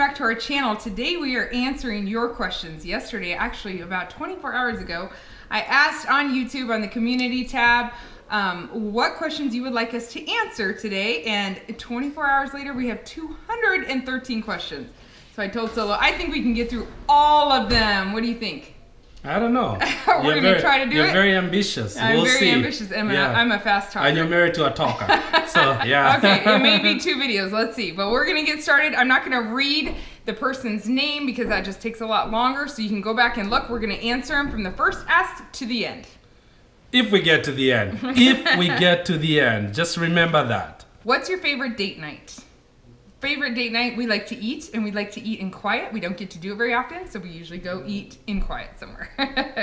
back to our channel. Today we are answering your questions. Yesterday, actually about 24 hours ago, I asked on YouTube on the community tab what questions you would like us to answer today, and 24 hours later we have 213 questions. So I told Solo, I think we can get through all of them. What do you think? I don't know. We're going to try to do it. You're very ambitious. I'm we'll very see. ambitious, and I'm a fast talker. And you're married to a talker. So, yeah. Okay, it may be 2 videos. Let's see. But we're going to get started. I'm not going to read the person's name because that just takes a lot longer. So you can go back and look. We're going to answer them from the first ask to the end. If we get to the end. If we get to the end. Just remember that. What's your favorite date night? Favorite date night, we like to eat, and we like to eat in quiet. We don't get to do it very often, so we usually go eat in quiet somewhere.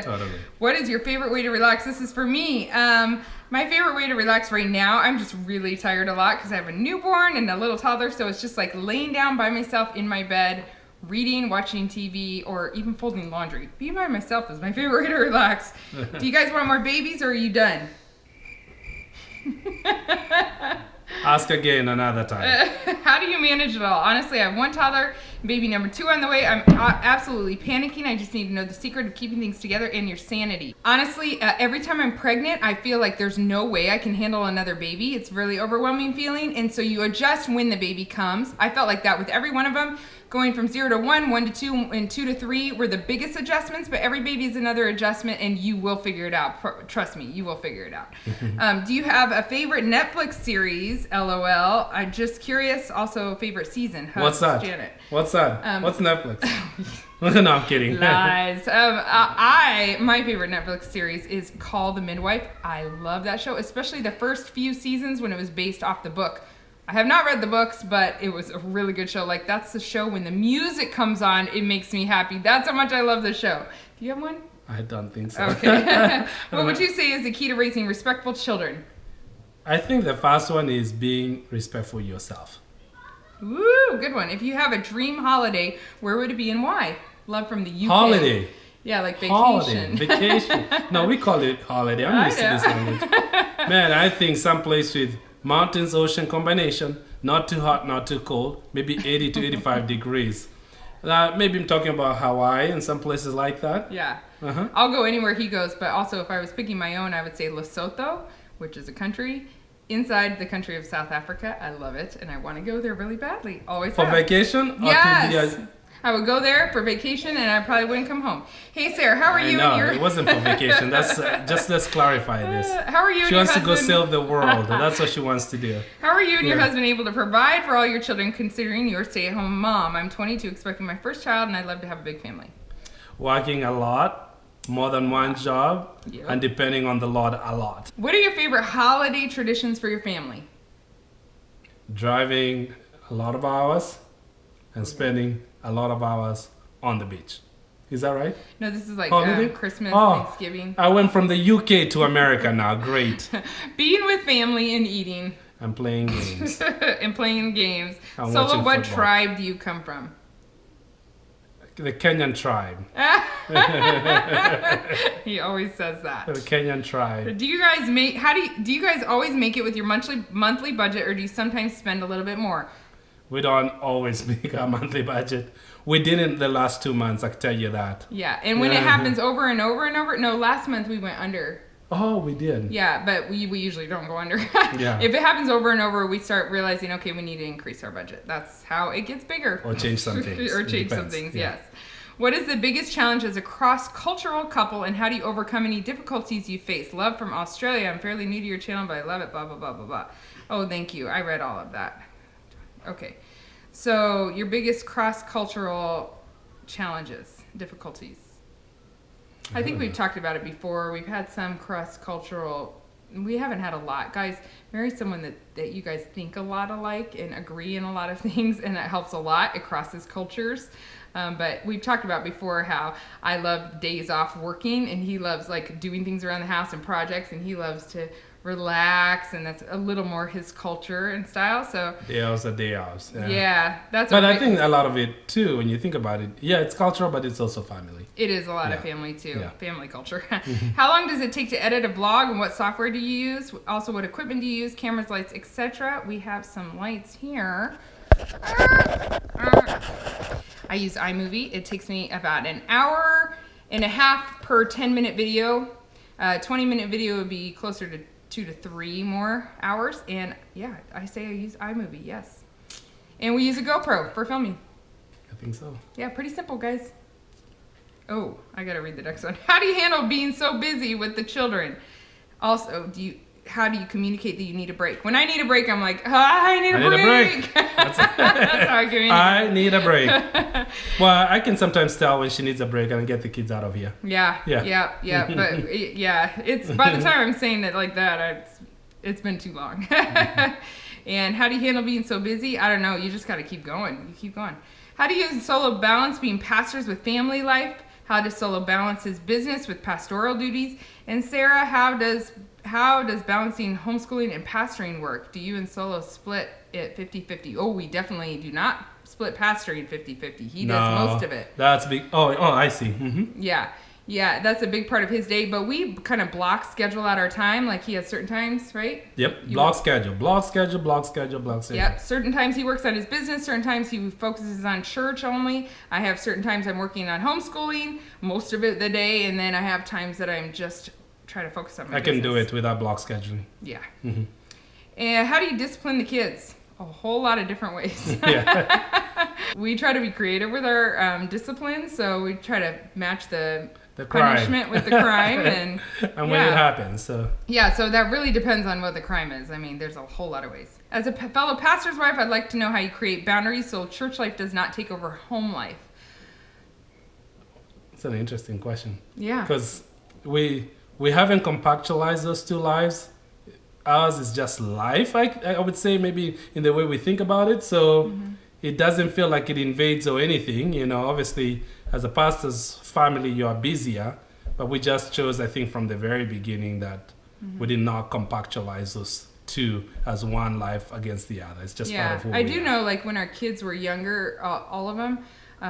Totally. What is your favorite way to relax? This is for me. My favorite way to relax right now, I'm just really tired a lot because I have a newborn and a little toddler, so it's just like laying down by myself in my bed, reading, watching TV, or even folding laundry. Being by myself is my favorite way to relax. Do you guys want more babies, or are you done? Ask again another time. How do you manage it all? Honestly, I have 1 toddler, baby number 2 on the way. I'm absolutely panicking. I just need to know the secret of keeping things together and your sanity. Honestly, every time I'm pregnant, I feel like there's no way I can handle another baby. It's a really overwhelming feeling, and so you adjust when the baby comes. I felt like that with every one of them. Going from 0 to 1, 1 to 2, and 2 to 3 were the biggest adjustments, but every baby is another adjustment, and you will figure it out. Trust me, you will figure it out. Do you have a favorite Netflix series? LOL. I'm just curious. Also, favorite season. What's that? Janet. What's that? What's Netflix? No, I'm kidding. Lies. My favorite Netflix series is Call the Midwife. I love that show, especially the first few seasons when it was based off the book. I have not read the books, but it was a really good show. Like, that's the show when the music comes on, it makes me happy. That's how much I love the show. Do you have one? I don't think so. Okay. What would you say is the key to raising respectful children? I think the first one is being respectful yourself. Ooh, good one. If you have a dream holiday, where would it be and why? Love from the UK. Holiday. Yeah, like vacation. Holiday. Vacation. No, we call it holiday. I'm used to this language. Man, I think someplace with mountains, ocean combination, not too hot, not too cold, maybe 80 to 85 degrees. Maybe I'm talking about Hawaii and some places like that. Yeah. I'll go anywhere he goes, but also if I was picking my own, I would say Lesotho, which is a country inside the country of South Africa. I love it, and I want to go there really badly. Always For have. vacation? Yes. I would go there for vacation, and I probably wouldn't come home. Hey, Sarah, how are you? No, it wasn't for vacation. That's just let's clarify this. How are you? She wants to go save the world. That's what she wants to do. How are you and your husband able to provide for all your children, considering you're a stay-at-home mom? I'm 22, expecting my first child, and I'd love to have a big family. Working a lot, more than one job, and depending on the Lord, a lot. What are your favorite holiday traditions for your family? Driving a lot of hours and spending a lot of hours on the beach. Is that right? No, this is like Christmas, Thanksgiving. I went from the UK to America now. Great. Being with family and eating. And playing games. And playing games. And Solo, what football. tribe do you come from? The Kenyan tribe. He always says that. The Kenyan tribe. Do you guys do you guys always make it with your monthly budget, or do you sometimes spend a little bit more? We don't always make our monthly budget. We didn't the last 2 months, I can tell you that. Yeah, and when it happens over and over and over, no, last month we went under. Oh, we did. Yeah, but we usually don't go under. Yeah. If it happens over and over, we start realizing, okay, we need to increase our budget. That's how it gets bigger. Or change some things. Or change some things, yes. What is the biggest challenge as a cross-cultural couple, and how do you overcome any difficulties you face? Love from Australia. I'm fairly new to your channel, but I love it, blah, blah, blah, blah, blah. Oh, thank you. I read all of that. Okay. So, your biggest cross-cultural challenges, difficulties? I think we've talked about it before. We've had some cross-cultural, we haven't had a lot. Guys, marry someone that you guys think a lot alike and agree in a lot of things, and that helps a lot. It crosses cultures. But we've talked about before how I love days off working, and he loves like doing things around the house and projects, and he loves to relax, and that's a little more his culture and style. So day offs are day offs. Yeah, that's. But I think a lot of it too, when you think about it, it's cultural, but it's also family. It is a lot of family too, family culture. How long does it take to edit a vlog, and what software do you use? Also, what equipment do you use? Cameras, lights, etc. We have some lights here. I use iMovie. It takes me about an hour and a half per 10-minute video. 20-minute video would be closer to 2 to 3 more hours. And yeah, I say I use iMovie, yes. And we use a GoPro for filming. I think so. Yeah, pretty simple, guys. Oh, I gotta read the next one. How do you handle being so busy with the children? Also, how do you communicate that you need a break? When I need a break, I'm like, I need a break. That's how I communicate. I need a break. Well, I can sometimes tell when she needs a break and get the kids out of here. Yeah. But yeah, it's by the time I'm saying it like that, it's been too long. And how do you handle being so busy? I don't know. You just got to keep going. You keep going. How do you solo balance being pastors with family life? How does Solo balance his business with pastoral duties? And Sarah, how does balancing homeschooling and pastoring work? Do you and Solo split it 50-50? Oh, we definitely do not split pastoring 50-50. He does most of it. That's big. Oh, I see. Mm-hmm. Yeah, that's a big part of his day, but we kind of schedule out our time. Like he has certain times, right? Yep, block schedule. Yep, certain times he works on his business, certain times he focuses on church only. I have certain times I'm working on homeschooling, most of it the day, and then I have times that I'm just trying to focus on my business. I can do it without block scheduling. Yeah. Mm-hmm. And how do you discipline the kids? A whole lot of different ways. Yeah. We try to be creative with our discipline, so we try to match the punishment with the crime and when it happens. So that really depends on what the crime is. I mean, there's a whole lot of ways. As a fellow pastor's wife, I'd like to know how you create boundaries so church life does not take over home life. It's an interesting question. Yeah. Because we haven't compactualized those two lives. Ours is just life, I would say, maybe in the way we think about it. So it doesn't feel like it invades or anything. You know, obviously, as a pastor's family, you are busier. But we just chose, I think, from the very beginning that we did not compactualize those two as one life against the other. It's just part of who we are. I do know, like, when our kids were younger, all of them,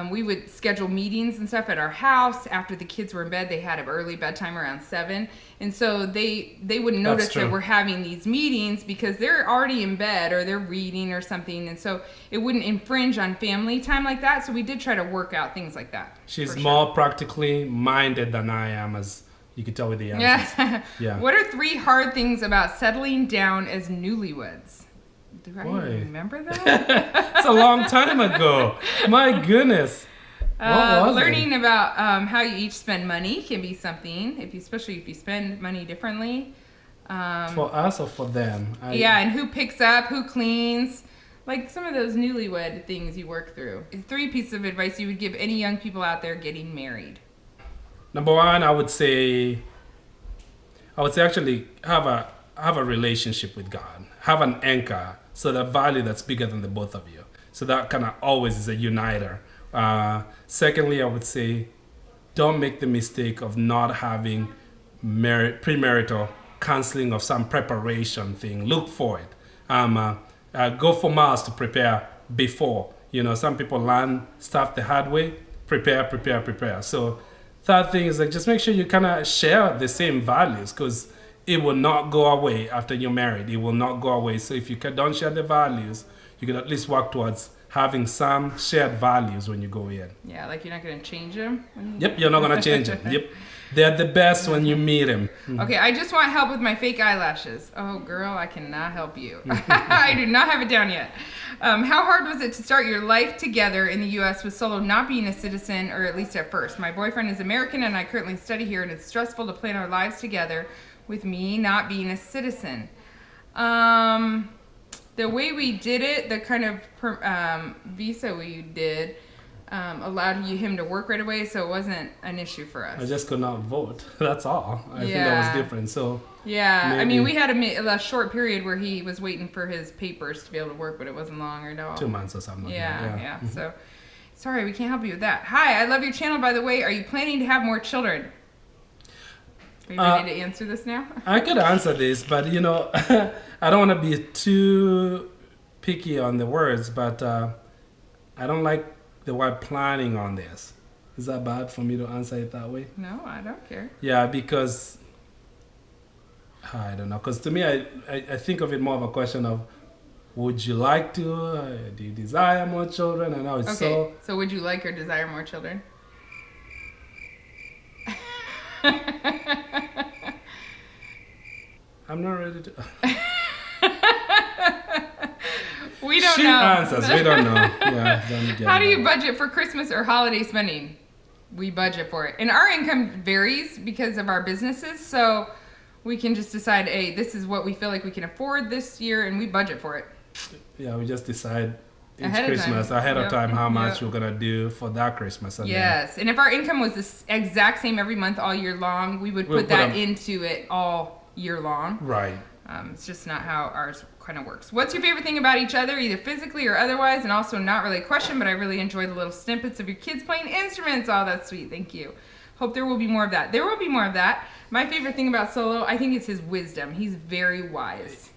we would schedule meetings and stuff at our house. After the kids were in bed, they had an early bedtime around 7. And so they wouldn't notice that we're having these meetings because they're already in bed or they're reading or something. And so it wouldn't infringe on family time like that. So we did try to work out things like that. She's more practically minded than I am, as you can tell with the answers. Yeah. What are 3 hard things about settling down as newlyweds? Do I remember that? It's a long time ago. My goodness. Learning about how you each spend money can be something, especially if you spend money differently. For us or for them? And who picks up, who cleans, like some of those newlywed things you work through. 3 pieces of advice you would give any young people out there getting married. Number 1, I would say actually have a relationship with God. Have an anchor. So the value that's bigger than the both of you. So that kind of always is a uniter. Secondly, I would say don't make the mistake of not having premarital counseling of some preparation thing. Look for it. Go for miles to prepare before. You know, some people learn stuff the hard way. Prepare. So third thing is like just make sure you kind of share the same values, because it will not go away after you're married. It will not go away. So if you don't share the values, you can at least work towards having some shared values when you go in. Yeah, like you're not going to change them? Yep, you're not going to change them. Yep. They're the best when you meet them. Okay, I just want help with my fake eyelashes. Oh, girl, I cannot help you. I do not have it down yet. How hard was it to start your life together in the U.S. with Solo not being a citizen, or at least at first? My boyfriend is American, and I currently study here, and it's stressful to plan our lives together with me not being a citizen. The way we did it, the kind of visa we did, allowed him to work right away, so it wasn't an issue for us. I just could not vote. That's all. I think that was different. So I mean, we had a short period where he was waiting for his papers to be able to work, but it wasn't long at all. 2 months or something. Yeah. So, sorry, we can't help you with that. Hi, I love your channel, by the way. Are you planning to have more children? Are you ready to answer this now? I could answer this, but you know, I don't want to be too picky on the words, but I don't like the word planning on this. Is that bad for me to answer it that way? No, I don't care. Yeah, because I don't know. Because to me, I think of it more of a question of would you like to? Do you desire more children? I know it's Okay, so would you like or desire more children? I'm not ready to. We don't She know. answers. We don't know. Yeah, don't get How do it you wrong. budget for Christmas or holiday spending? We budget for it. And our income varies because of our businesses, so we can just decide, hey, this is what we feel like we can afford this year, and we budget for it. Yeah, we just decide each Ahead of Christmas time. ahead Yep. of time how much Yep. we're gonna do for that Christmas. And Yes, and if our income was the exact same every month all year long, we would We'll put put that 'em- into it all year long. Then, right. It's just not how ours kind of works. What's your favorite thing about each other, either physically or otherwise? And also, not really a question, but I really enjoy the little snippets of your kids playing instruments. Oh, that's sweet. Thank you. Hope there will be more of that. There will be more of that. My favorite thing about Solo, I think, is his wisdom. He's very wise.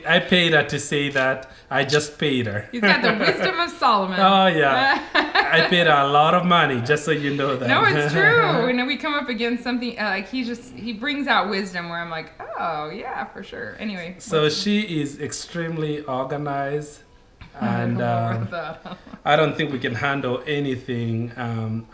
I paid her to say that. I just paid her. He's got the wisdom of Solomon. Oh yeah, I paid her a lot of money just so you know that. No, it's true. When we come up against something, like he brings out wisdom where I'm like, oh yeah, for sure. Anyway. So she is extremely organized, and I I don't think we can handle anything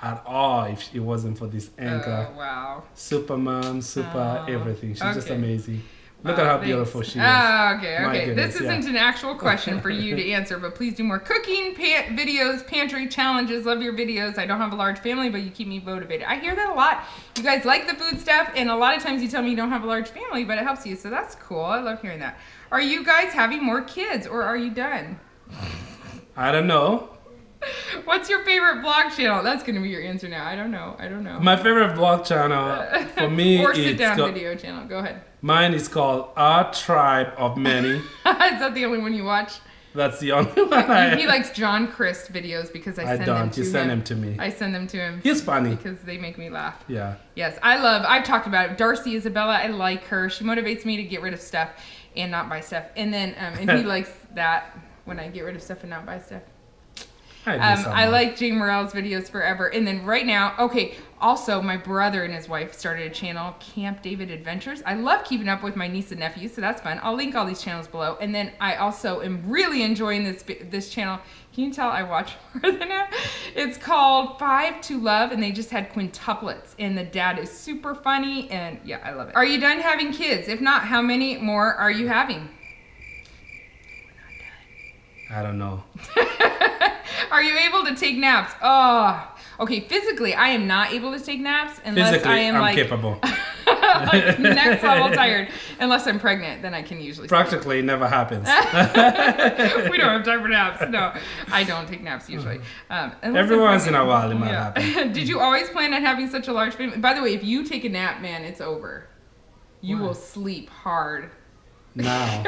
at all if it wasn't for this anchor. Oh, wow. Super mom, super Oh, everything. She's just okay. amazing. Look Wow, at how thanks. beautiful she is. Oh, okay, My okay. goodness, This yeah. isn't an actual question for you to answer, but please do more cooking videos, pantry challenges. Love your videos. I don't have a large family, but you keep me motivated. I hear that a lot. You guys like the food stuff, and a lot of times you tell me you don't have a large family, but it helps you, so that's cool. I love hearing that. Are you guys having more kids, or are you done? I don't know. What's your favorite vlog channel? That's going to be your answer now. I don't know. My favorite vlog channel for me or is sit-down video channel. Go ahead. mine is called Our Tribe of Many. Is that the only one you watch? That's the only one He likes John Christ videos because I I send them don't. to You him. send him to me. I send them to him. He's funny. Because they make me laugh. Yeah. Yes, I've talked about it. Darcy Isabella, I like her. She motivates me to get rid of stuff and not buy stuff. And then, and he likes that when I get rid of stuff and not buy stuff. I like Jane Morrell's videos forever. And then right now, okay, also my brother and his wife started a channel, Camp David Adventures. I love keeping up with my niece and nephews, so that's fun. I'll link all these channels below. And then I also am really enjoying this channel. Can you tell I watch more than that? It's called 5 to Love, and they just had quintuplets. And the dad is super funny, and yeah, I love it. Are you done having kids? If not, how many more are you having? I don't know. Are you able to take naps? Oh, okay. Physically, I am not able to take naps unless Physically, I am I'm like capable. like next level tired. Unless I'm pregnant, then I can usually. Practically, it never happens. We don't have time for naps. No, I don't take naps usually. Every once in a while, it might happen. Did you always plan on having such a large family? By the way, if you take a nap, man, it's over. You Why? will sleep hard. Now.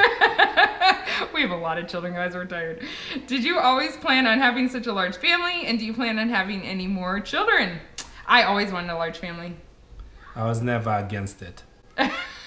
We have a lot of children, guys. We're tired. Did you always plan on having such a large family? And do you plan on having any more children? I always wanted a large family. I was never against it.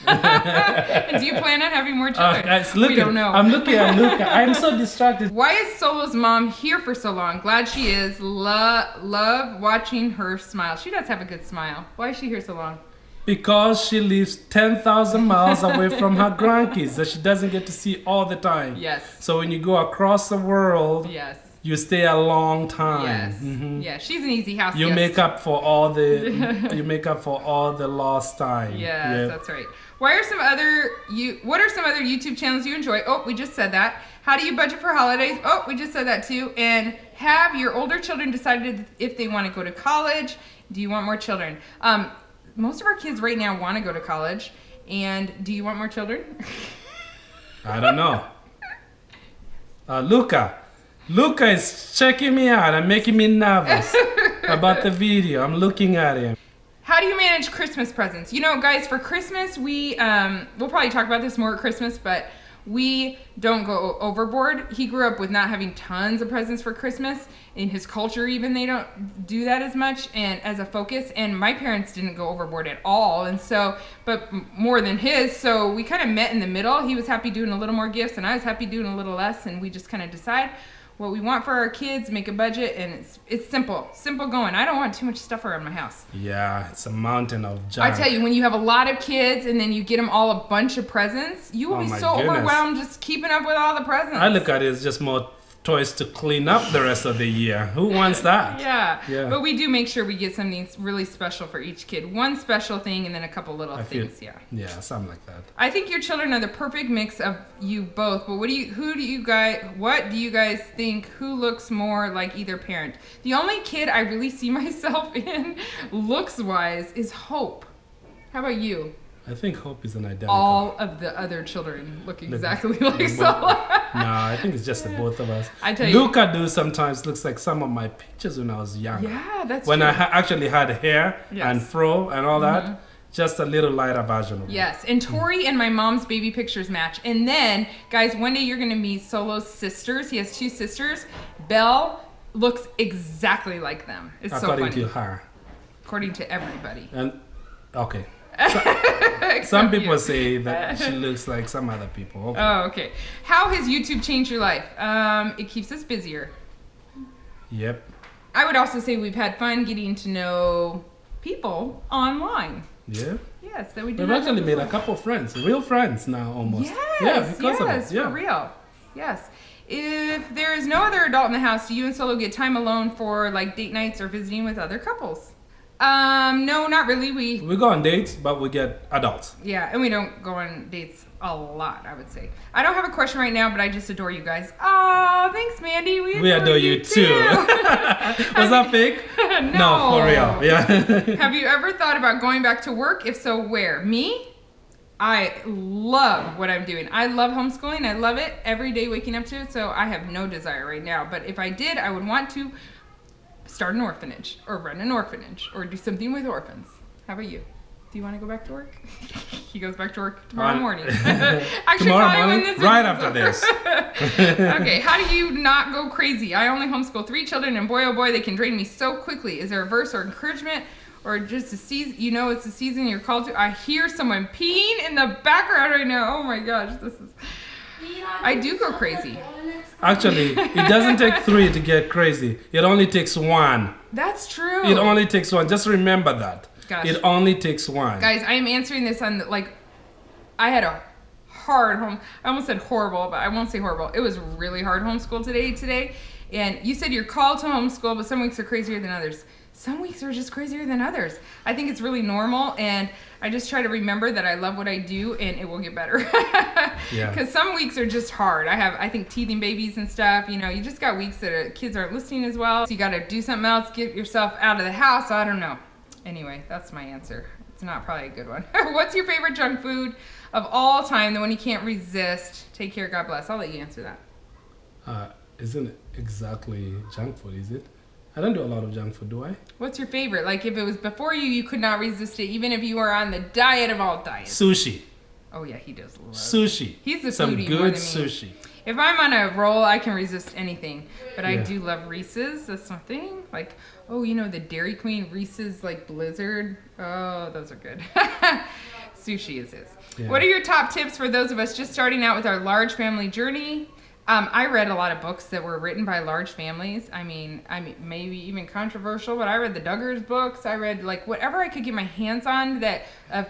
And do you plan on having more children? Guys, we don't know. I'm looking at Luka. I'm so distracted. Why is Solo's mom here for so long? Glad she is. Love watching her smile. She does have a good smile. Why is she here so long? Because she lives 10,000 miles away from her grandkids that she doesn't get to see all the time. Yes. So when you go across the world, Yes. you stay a long time. Yes. Mhm. Yeah. She's an easy house You guest. make up for all the lost time. Yes, Yep. that's right. What are some other YouTube channels you enjoy? Oh, we just said that. How do you budget for holidays? Oh, we just said that too. And have your older children decided if they want to go to college? Do you want more children? Most of our kids right now want to go to college. And do you want more children? I don't know. Luka is checking me out and making me nervous about the video. I'm looking at him. How do you manage Christmas presents? You know, guys, for Christmas, we'll probably talk about this more at Christmas, but we don't go overboard. He grew up with not having tons of presents for Christmas. In his culture, even, they don't do that as much and as a focus. And my parents didn't go overboard at all. And so, but more than his. So we kind of met in the middle. He was happy doing a little more gifts and I was happy doing a little less. And we just kind of decide. what we want for our kids, make a budget, and it's simple going. I don't want too much stuff around my house. Yeah, it's a mountain of junk. I tell you, when you have a lot of kids and then you get them all a bunch of presents, you will be so overwhelmed just keeping up with all the presents. I look at it as just more toys to clean up the rest of the year. Who wants that? Yeah. But we do make sure we get something really special for each kid. One special thing and then a couple little things. Yeah, something like that. I think your children are the perfect mix of you both. But what do you guys think? Who looks more like either parent? The only kid I really see myself in, looks wise, is Hope. How about you? I think Hope is an identical. All of the other children look exactly like Sola. No, I think it's just the both of us. I tell you, Luka sometimes looks like some of my pictures when I was young. Yeah, that's when true. I actually had hair and fro and all that. Just a little lighter version of it. Yes, and Tori and my mom's baby pictures match. And then, guys, one day you're going to meet Solo's sisters. He has 2 sisters. Belle looks exactly like them. It's so funny. According to her. According to everybody. And okay. Some people say that she looks like some other people. Okay. Oh, okay. How has YouTube changed your life? It keeps us busier. Yep. I would also say we've had fun getting to know people online. Yeah. Yes, that we do. We've actually made a couple friends, real friends now almost. Yes, because of it. For real. Yes. If there is no other adult in the house, do you and Solo get time alone for like date nights or visiting with other couples? No, not really. We go on dates, but we get adults. Yeah, and we don't go on dates a lot, I would say. I don't have a question right now, but I just adore you guys. Oh, thanks, Mandy. We adore you too. Was that fake? No, for real. Yeah. Have you ever thought about going back to work? If so, where? Me? I love what I'm doing. I love homeschooling. I love it. Every day waking up to it, so I have no desire right now. But if I did, I would want to start an orphanage or run an orphanage or do something with orphans. How about you? Do you want to go back to work? He goes back to work tomorrow morning. Actually, tomorrow morning, right after this. Okay, how do you not go crazy? I only homeschool 3 children, and boy, oh boy, they can drain me so quickly. Is there a verse or encouragement, or just a season? You know, it's a season you're called to. I hear someone peeing in the background right now. Oh my gosh, this is. I do go crazy. Actually, it doesn't take 3 to get crazy. It only takes 1. That's true. It only takes 1. Just remember that. Gosh. It only takes 1. Guys, I am answering this on I had a hard home. I almost said horrible, but I won't say horrible. It was really hard homeschool today. And you said you're called to homeschool, but some weeks are crazier than others. Some weeks are just crazier than others. I think it's really normal, and I just try to remember that I love what I do, and it will get better. Because some weeks are just hard. I think, teething babies and stuff. You know, you just got weeks that kids aren't listening as well. So you got to do something else, get yourself out of the house. I don't know. Anyway, that's my answer. It's not probably a good one. What's your favorite junk food of all time, the one you can't resist? Take care, God bless. I'll let you answer that. Isn't it exactly junk food, is it? I don't do a lot of junk food, do I? What's your favorite? Like, if it was before you could not resist it, even if you were on the diet of all diets. Sushi. Oh, yeah, he does love sushi. He's the Some foodie good more than sushi. Me. If I'm on a roll, I can resist anything. But I do love Reese's. That's my thing. Like, oh, you know, the Dairy Queen Reese's, like, Blizzard. Oh, those are good. Sushi is his. Yeah. What are your top tips for those of us just starting out with our large family journey? I read a lot of books that were written by large families. I mean, maybe even controversial, but I read the Duggars books. I read like whatever I could get my hands on that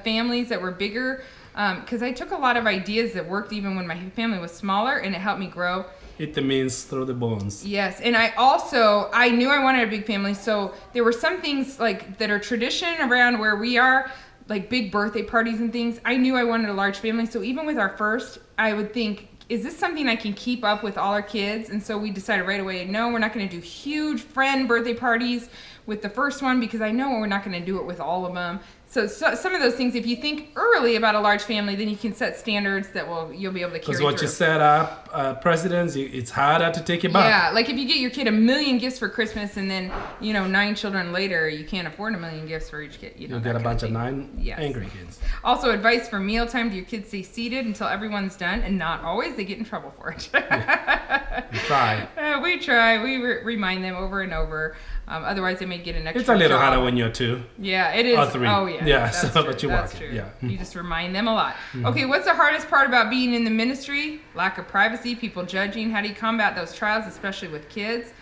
families that were bigger, because I took a lot of ideas that worked even when my family was smaller, and it helped me grow. Eat the means through the bones. Yes, and I knew I wanted a big family, so there were some things like that are tradition around where we are, like big birthday parties and things. I knew I wanted a large family, so even with our first, I would think, is this something I can keep up with all our kids? And so we decided right away, no, we're not going to do huge friend birthday parties with the first one, because I know we're not going to do it with all of them. So some of those things, if you think early about a large family, then you can set standards that you'll be able to carry through. Because what you set up, precedents, it's harder to take it back. Yeah, like if you get your kid 1 million gifts for Christmas, and then 9 children later, you can't afford 1 million gifts for each kid. You'll get a bunch of 9 angry kids. Also, advice for mealtime: do your kids stay seated until everyone's done? And not always. They get in trouble for it. We try. We try. We remind them over and over. Otherwise, they may get an extra It's a little job. harder when you're 2. Yeah, it is. Or 3. Oh, yeah. Yeah, That's so, true. but you That's work true. it. Yeah. You just remind them a lot. Okay, what's the hardest part about being in the ministry? Lack of privacy, people judging. How do you combat those trials, especially with kids?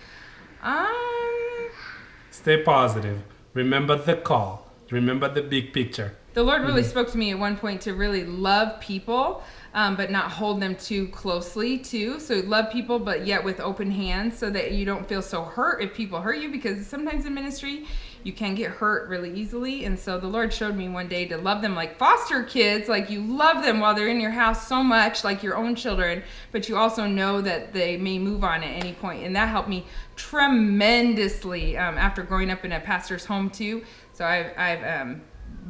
Stay positive. Remember the call. Remember the big picture. The Lord really spoke to me at one point to really love people, but not hold them too closely too. So love people, but yet with open hands, so that you don't feel so hurt if people hurt you, because sometimes in ministry you can get hurt really easily. And so the Lord showed me one day to love them like foster kids, like you love them while they're in your house so much, like your own children, but you also know that they may move on at any point. And that helped me tremendously after growing up in a pastor's home too. So I've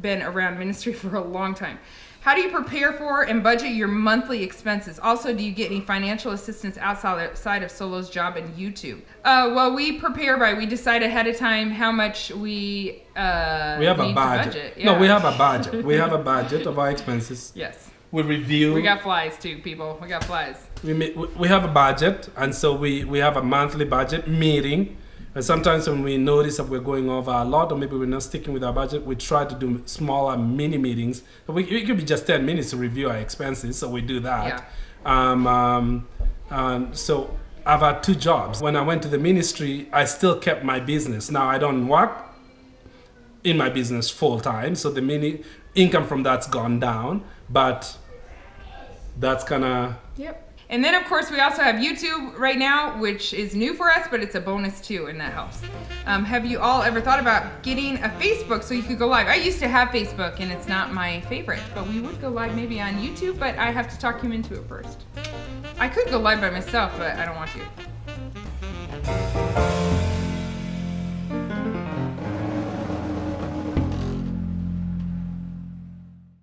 been around ministry for a long time. How do you prepare for and budget your monthly expenses? Also, do you get any financial assistance outside of Solo's job and YouTube? Well, we prepare we decide ahead of time how much we have need a budget. to budget. Yeah. No, we have a budget. We have a budget of our expenses. Yes. We review. We got flies too, people. We got flies. We have a budget, and so we have a monthly budget meeting. And sometimes when we notice that we're going over a lot, or maybe we're not sticking with our budget, we try to do smaller mini meetings. It could be just 10 minutes to review our expenses, so we do that. Yeah. So I've had 2 jobs. When I went to the ministry, I still kept my business. Now I don't work in my business full time, so the income from that's gone down, but that's kind of... Yep. And then, of course, we also have YouTube right now, which is new for us, but it's a bonus too, and that helps. Have you all ever thought about getting a Facebook so you could go live? I used to have Facebook, and it's not my favorite, but we would go live maybe on YouTube, but I have to talk him into it first. I could go live by myself, but I don't want to.